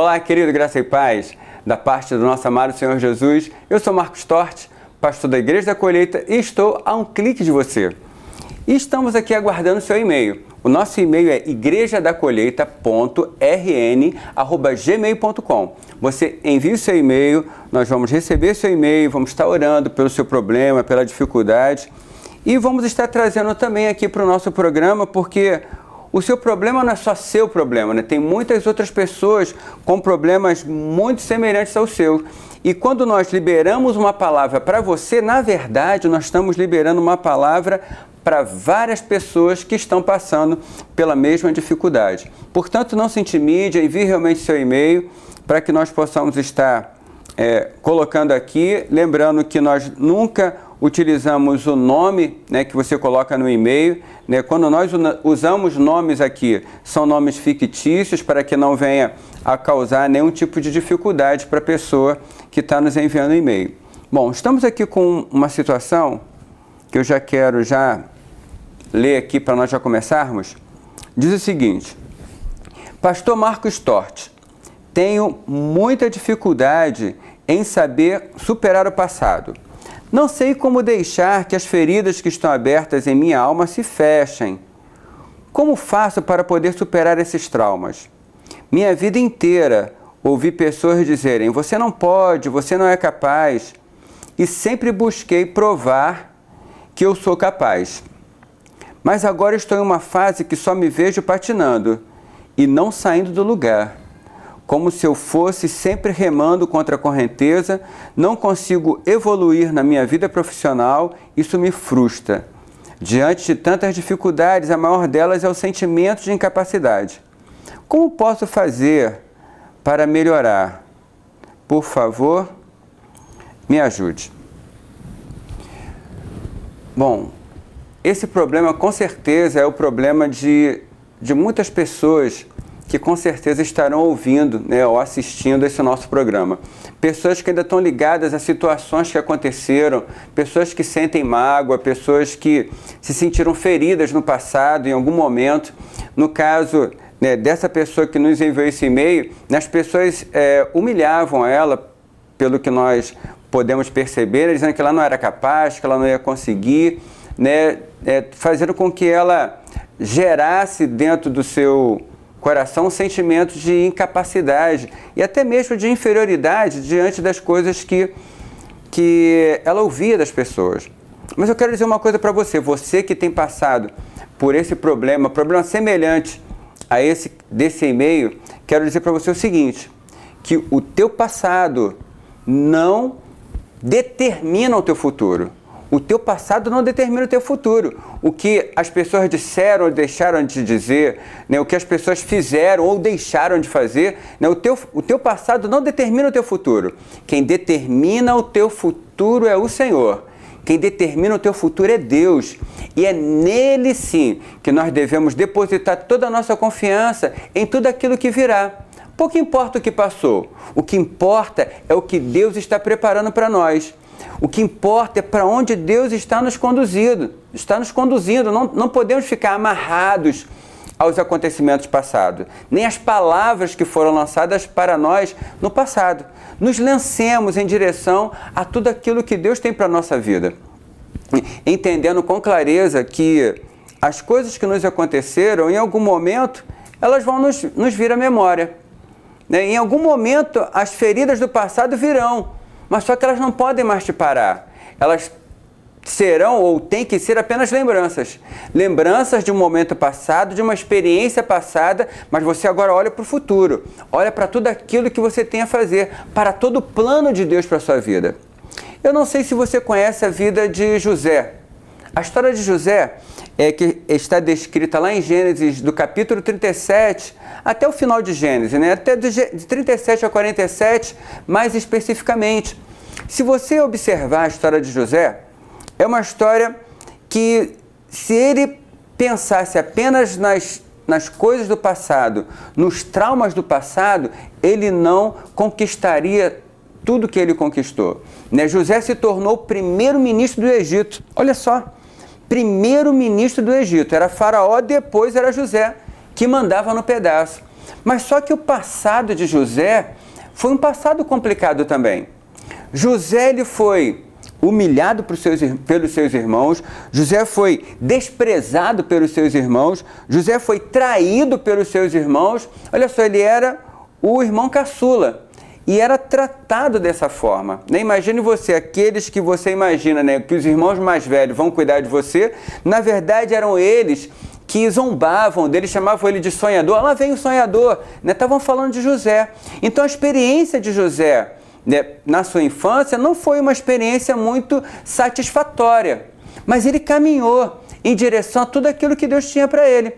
Olá, querido, graça e paz, da parte do nosso amado Senhor Jesus. Eu sou Marcos Tortes, pastor da Igreja da Colheita, e estou a um clique de você. E estamos aqui aguardando o seu e-mail. O nosso e-mail é igrejadacolheita.rn@gmail.com. Você envia o seu e-mail, nós vamos receber seu e-mail, vamos estar orando pelo seu problema, pela dificuldade, e vamos estar trazendo também aqui para o nosso programa, porque o seu problema não é só seu problema, né? Tem muitas outras pessoas com problemas muito semelhantes ao seu. E quando nós liberamos uma palavra para você, na verdade, nós estamos liberando uma palavra para várias pessoas que estão passando pela mesma dificuldade. Portanto, não se intimide, envie realmente seu e-mail para que nós possamos estar colocando aqui. Lembrando que nós nunca utilizamos o nome, né, que você coloca no e-mail, né? Quando nós usamos nomes aqui, são nomes fictícios para que não venha a causar nenhum tipo de dificuldade para a pessoa que está nos enviando e-mail. Bom, estamos aqui com uma situação que eu já quero ler aqui para nós já começarmos. Diz o seguinte: Pastor Marcos Tortes, tenho muita dificuldade em saber superar o passado. Não sei como deixar que as feridas que estão abertas em minha alma se fechem. Como faço para poder superar esses traumas? Minha vida inteira ouvi pessoas dizerem: você não pode, você não é capaz. E sempre busquei provar que eu sou capaz. Mas agora estou em uma fase que só me vejo patinando e não saindo do lugar. Como se eu fosse sempre remando contra a correnteza, não consigo evoluir na minha vida profissional, isso me frustra. Diante de tantas dificuldades, a maior delas é o sentimento de incapacidade. Como posso fazer para melhorar? Por favor, me ajude. Bom, esse problema com certeza é o problema de muitas pessoas que com certeza estarão ouvindo, né, ou assistindo esse nosso programa. Pessoas que ainda estão ligadas a situações que aconteceram, pessoas que sentem mágoa, pessoas que se sentiram feridas no passado, em algum momento. No caso, né, dessa pessoa que nos enviou esse e-mail, as pessoas humilhavam ela, pelo que nós podemos perceber, dizendo que ela não era capaz, que ela não ia conseguir, né, fazendo com que ela gerasse dentro do seu coração sentimentos de incapacidade e até mesmo de inferioridade diante das coisas que ela ouvia das pessoas. Mas eu quero dizer uma coisa para você, você que tem passado por esse problema semelhante a esse desse e-mail, quero dizer para você o seguinte, que o teu passado não determina o teu futuro. O teu passado não determina o teu futuro. O que as pessoas disseram ou deixaram de dizer, né, o que as pessoas fizeram ou deixaram de fazer, né, o teu passado não determina o teu futuro. Quem determina o teu futuro é o Senhor. Quem determina o teu futuro é Deus. E é nele sim que nós devemos depositar toda a nossa confiança em tudo aquilo que virá. Pouco importa o que passou. O que importa é o que Deus está preparando para nós. O que importa é para onde Deus está nos conduzindo. Não podemos ficar amarrados aos acontecimentos passados, nem às palavras que foram lançadas para nós no passado. Nos lancemos em direção a tudo aquilo que Deus tem para a nossa vida, entendendo com clareza que as coisas que nos aconteceram, em algum momento, elas vão nos vir à memória. Em algum momento, as feridas do passado virão, mas só que elas não podem mais te parar. Elas serão ou têm que ser apenas lembranças. Lembranças de um momento passado, de uma experiência passada, mas você agora olha para o futuro. Olha para tudo aquilo que você tem a fazer, para todo o plano de Deus para a sua vida. Eu não sei se você conhece a vida de José. A história de José que está descrita lá em Gênesis, do capítulo 37, até o final de Gênesis, né? Até de 37 a 47, mais especificamente. Se você observar a história de José, é uma história que, se ele pensasse apenas nas coisas do passado, nos traumas do passado, ele não conquistaria tudo que ele conquistou. Né? José se tornou o primeiro-ministro do Egito. Olha só, primeiro-ministro do Egito. Era Faraó, depois era José, que mandava no pedaço. Mas só que o passado de José foi um passado complicado também. José ele foi humilhado pelos seus irmãos, José foi desprezado pelos seus irmãos, José foi traído pelos seus irmãos. Olha só, ele era o irmão caçula e era tratado dessa forma, né? Imagine você, aqueles que você imagina, né, que os irmãos mais velhos vão cuidar de você, na verdade eram eles que zombavam dele, chamavam ele de sonhador. Lá vem o sonhador, né? Estavam falando de José. Então a experiência de José, né, na sua infância não foi uma experiência muito satisfatória, mas ele caminhou em direção a tudo aquilo que Deus tinha para ele,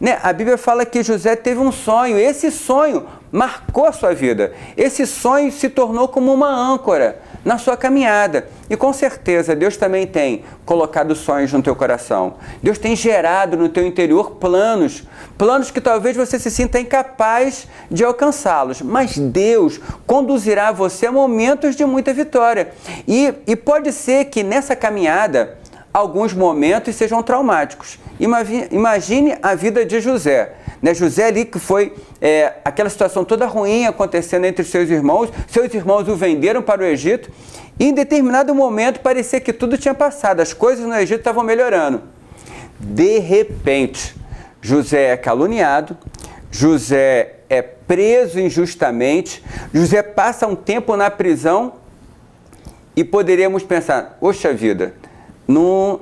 né? A Bíblia fala que José teve um sonho, esse sonho marcou a sua vida, esse sonho se tornou como uma âncora na sua caminhada. E com certeza Deus também tem colocado sonhos no teu coração. Deus tem gerado no teu interior planos que talvez você se sinta incapaz de alcançá-los, mas Deus conduzirá você a momentos de muita vitória. E pode ser que nessa caminhada alguns momentos sejam traumáticos. Imagine a vida de José, né? José ali que foi aquela situação toda ruim acontecendo entre seus irmãos o venderam para o Egito, e em determinado momento parecia que tudo tinha passado, as coisas no Egito estavam melhorando. De repente, José é caluniado, José é preso injustamente, José passa um tempo na prisão e poderíamos pensar, poxa vida,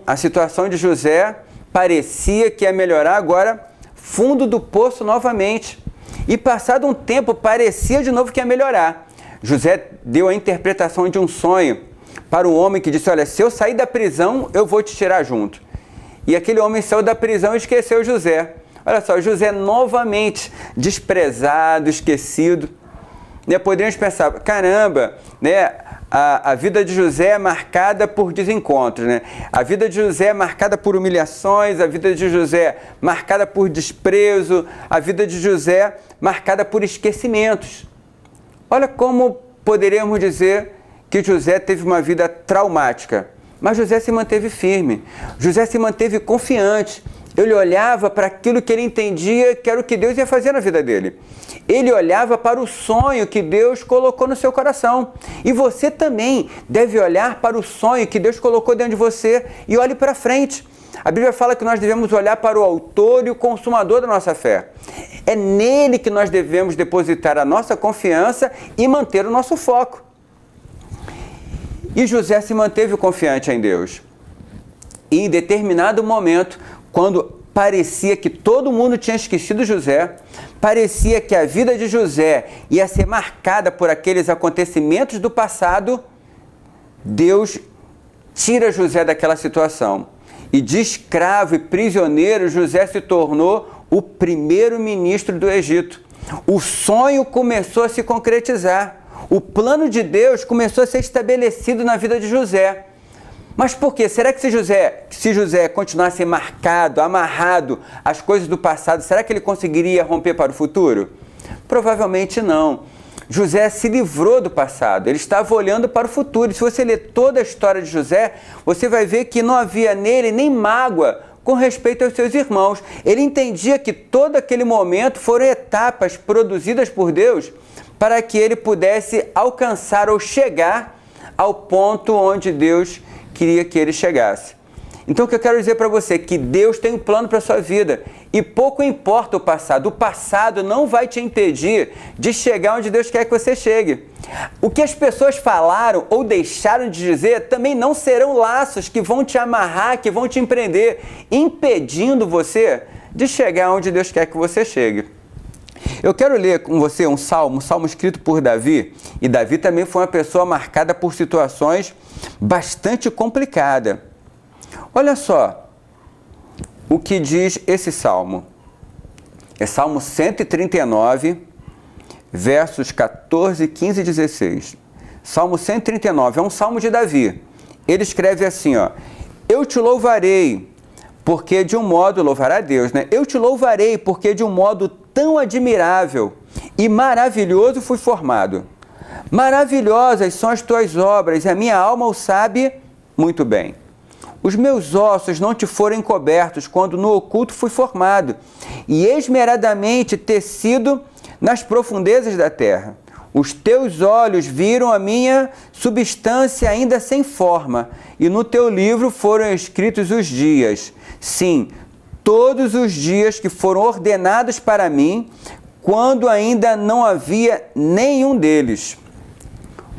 a situação de José parecia que ia melhorar, agora fundo do poço novamente. E passado um tempo, parecia de novo que ia melhorar. José deu a interpretação de um sonho para um homem que disse, olha, se eu sair da prisão, eu vou te tirar junto. E aquele homem saiu da prisão e esqueceu José. Olha só, José novamente desprezado, esquecido. Né? Poderíamos pensar, caramba, né? A vida de José é marcada por desencontros, né? A vida de José é marcada por humilhações, a vida de José é marcada por desprezo, a vida de José é marcada por esquecimentos. Olha como poderíamos dizer que José teve uma vida traumática, mas José se manteve firme, José se manteve confiante. Ele olhava para aquilo que ele entendia que era o que Deus ia fazer na vida dele. Ele olhava para o sonho que Deus colocou no seu coração. E você também deve olhar para o sonho que Deus colocou dentro de você e olhe para frente. A Bíblia fala que nós devemos olhar para o autor e o consumador da nossa fé. É nele que nós devemos depositar a nossa confiança e manter o nosso foco. E José se manteve confiante em Deus. E em determinado momento, quando parecia que todo mundo tinha esquecido José, parecia que a vida de José ia ser marcada por aqueles acontecimentos do passado, Deus tira José daquela situação. E de escravo e prisioneiro, José se tornou o primeiro-ministro do Egito. O sonho começou a se concretizar. O plano de Deus começou a ser estabelecido na vida de José. Mas por quê? Será que se José continuasse marcado, amarrado às coisas do passado, será que ele conseguiria romper para o futuro? Provavelmente não. José se livrou do passado, ele estava olhando para o futuro. E se você ler toda a história de José, você vai ver que não havia nele nem mágoa com respeito aos seus irmãos. Ele entendia que todo aquele momento foram etapas produzidas por Deus para que ele pudesse alcançar ou chegar ao ponto onde Deus queria que ele chegasse. Então o que eu quero dizer para você é que Deus tem um plano para a sua vida e pouco importa o passado não vai te impedir de chegar onde Deus quer que você chegue. O que as pessoas falaram ou deixaram de dizer também não serão laços que vão te amarrar, que vão te empreender, impedindo você de chegar onde Deus quer que você chegue. Eu quero ler com você um salmo escrito por Davi, e Davi também foi uma pessoa marcada por situações bastante complicadas. Olha só o que diz esse salmo. É Salmo 139, versos 14, 15 e 16. Salmo 139 é um salmo de Davi. Ele escreve assim, ó: eu te louvarei, porque de um modo, louvar a Deus, né? Eu te louvarei, porque de um modo tão admirável e maravilhoso fui formado. Maravilhosas são as tuas obras, e a minha alma o sabe muito bem. os meus ossos não te foram encobertos quando no oculto fui formado e esmeradamente tecido nas profundezas da terra. Os teus olhos viram a minha substância ainda sem forma, e no teu livro foram escritos os dias. Sim, todos os dias que foram ordenados para mim, quando ainda não havia nenhum deles.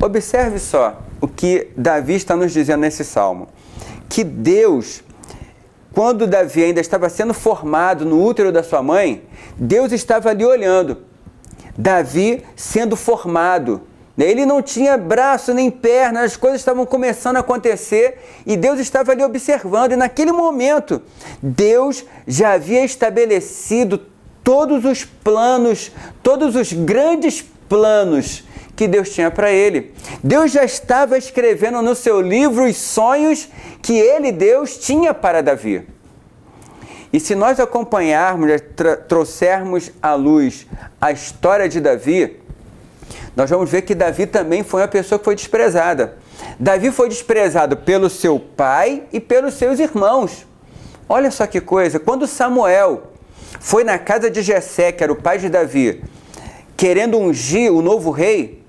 Observe só o que Davi está nos dizendo nesse salmo. Que Deus, quando Davi ainda estava sendo formado no útero da sua mãe, Deus estava ali olhando. Davi sendo formado. Ele não tinha braço nem perna, as coisas estavam começando a acontecer e Deus estava ali observando. E naquele momento, Deus já havia estabelecido todos os planos, todos os grandes planos que Deus tinha para ele. Deus já estava escrevendo no seu livro os sonhos que ele, Deus, tinha para Davi. E se nós acompanharmos, trouxermos à luz a história de Davi, nós vamos ver que Davi também foi uma pessoa que foi desprezada. Davi foi desprezado pelo seu pai e pelos seus irmãos. Olha só que coisa, quando Samuel foi na casa de Jessé, que era o pai de Davi, querendo ungir o novo rei,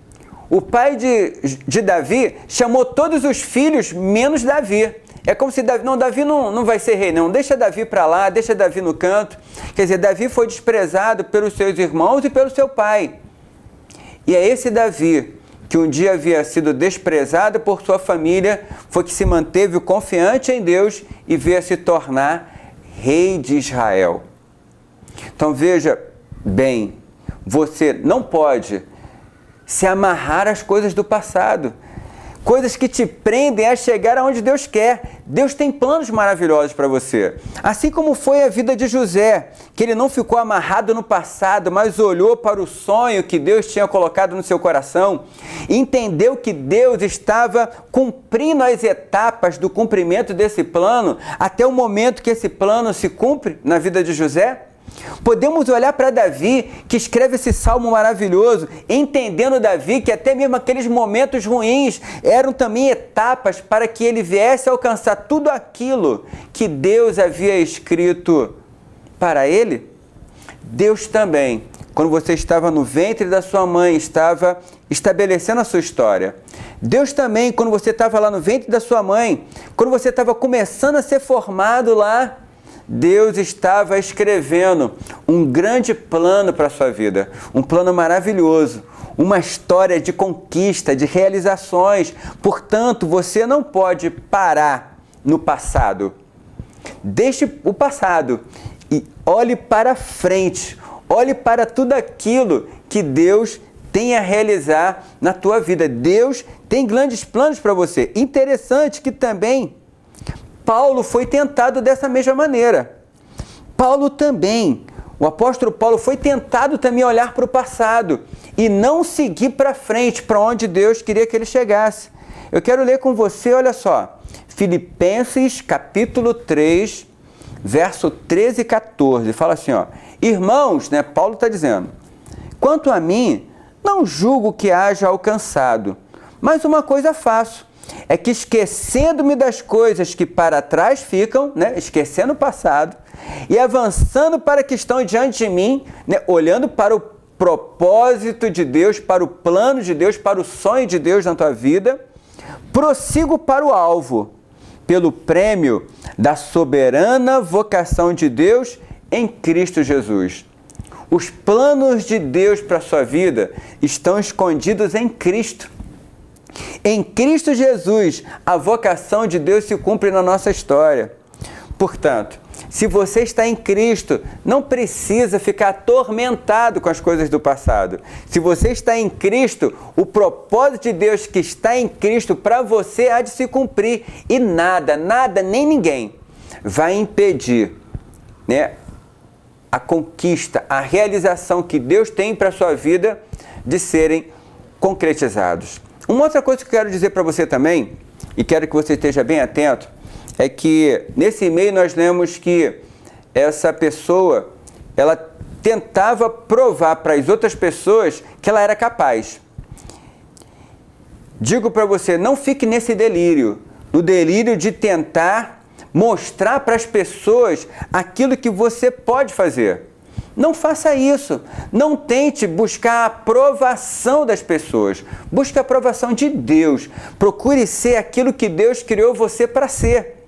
o pai de Davi chamou todos os filhos, menos Davi. É como se Davi não vai ser rei, não. Deixa Davi para lá, deixa Davi no canto. Quer dizer, Davi foi desprezado pelos seus irmãos e pelo seu pai. E é esse Davi, que um dia havia sido desprezado por sua família, foi que se manteve confiante em Deus e veio a se tornar rei de Israel. Então veja bem, você não pode se amarrar às coisas do passado. Coisas que te prendem a chegar aonde Deus quer. Deus tem planos maravilhosos para você. Assim como foi a vida de José, que ele não ficou amarrado no passado, mas olhou para o sonho que Deus tinha colocado no seu coração, e entendeu que Deus estava cumprindo as etapas do cumprimento desse plano, até o momento que esse plano se cumpre na vida de José. Podemos olhar para Davi, que escreve esse salmo maravilhoso, entendendo Davi que até mesmo aqueles momentos ruins eram também etapas para que ele viesse a alcançar tudo aquilo que Deus havia escrito para ele. Deus também, quando você estava no ventre da sua mãe, estava estabelecendo a sua história. Deus também, quando você estava lá no ventre da sua mãe, quando você estava começando a ser formado lá, Deus estava escrevendo um grande plano para a sua vida, um plano maravilhoso, uma história de conquista, de realizações. Portanto, você não pode parar no passado. Deixe o passado e olhe para frente, olhe para tudo aquilo que Deus tem a realizar na tua vida. Deus tem grandes planos para você. Interessante que também Paulo foi tentado dessa mesma maneira. Paulo também, o apóstolo Paulo foi tentado também a olhar para o passado e não seguir para frente, para onde Deus queria que ele chegasse. Eu quero ler com você, olha só, Filipenses capítulo 3, verso 13 e 14, fala assim, ó, irmãos, né, Paulo está dizendo, quanto a mim, não julgo que haja alcançado, mas uma coisa faço, é que esquecendo-me das coisas que para trás ficam, né, esquecendo o passado, e avançando para que estão diante de mim, né, olhando para o propósito de Deus, para o plano de Deus, para o sonho de Deus na tua vida, prossigo para o alvo, pelo prêmio da soberana vocação de Deus em Cristo Jesus. Os planos de Deus para a sua vida estão escondidos em Cristo. Em Cristo Jesus, a vocação de Deus se cumpre na nossa história. Portanto, se você está em Cristo, não precisa ficar atormentado com as coisas do passado. Se você está em Cristo, o propósito de Deus que está em Cristo para você há de se cumprir. E nada, nem ninguém vai impedir, né, a conquista, a realização que Deus tem para a sua vida de serem concretizados. Uma outra coisa que eu quero dizer para você também, e quero que você esteja bem atento, é que nesse e-mail nós lemos que essa pessoa, ela tentava provar para as outras pessoas que ela era capaz. Digo para você, não fique nesse delírio, no delírio de tentar mostrar para as pessoas aquilo que você pode fazer. Não faça isso. Não tente buscar a aprovação das pessoas. Busque a aprovação de Deus. Procure ser aquilo que Deus criou você para ser.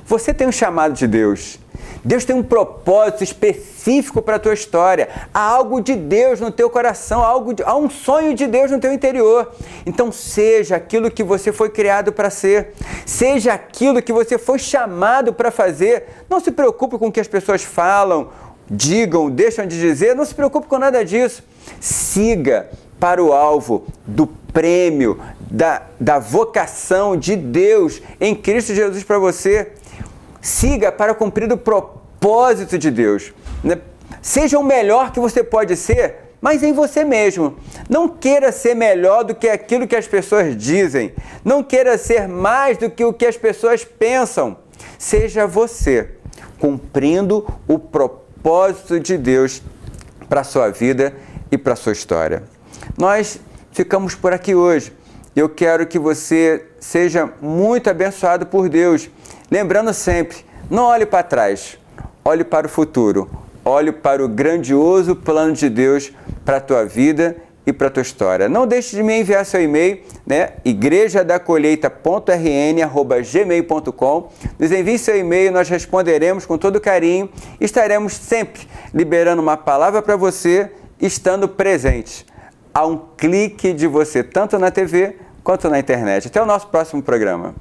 Você tem um chamado de Deus. Deus tem um propósito específico para a tua história. Há algo de Deus no teu coração, há um sonho de Deus no teu interior. Então seja aquilo que você foi criado para ser. Seja aquilo que você foi chamado para fazer. Não se preocupe com o que as pessoas falam, digam, deixam de dizer. Não se preocupe com nada disso. Siga para o alvo do prêmio, da vocação de Deus em Cristo Jesus para você. Siga para cumprir o propósito de Deus. Seja o melhor que você pode ser, mas em você mesmo. Não queira ser melhor do que aquilo que as pessoas dizem. Não queira ser mais do que o que as pessoas pensam. Seja você, cumprindo o propósito de Deus para a sua vida e para a sua história. Nós ficamos por aqui hoje. Eu quero que você seja muito abençoado por Deus. Lembrando sempre, não olhe para trás, olhe para o futuro, olhe para o grandioso plano de Deus para a tua vida e para a tua história. Não deixe de me enviar seu e-mail, igrejadacolheita.rn@gmail.com. Nos envie seu e-mail, nós responderemos com todo carinho e estaremos sempre liberando uma palavra para você, estando presente a um clique de você, tanto na TV quanto na internet. Até o nosso próximo programa.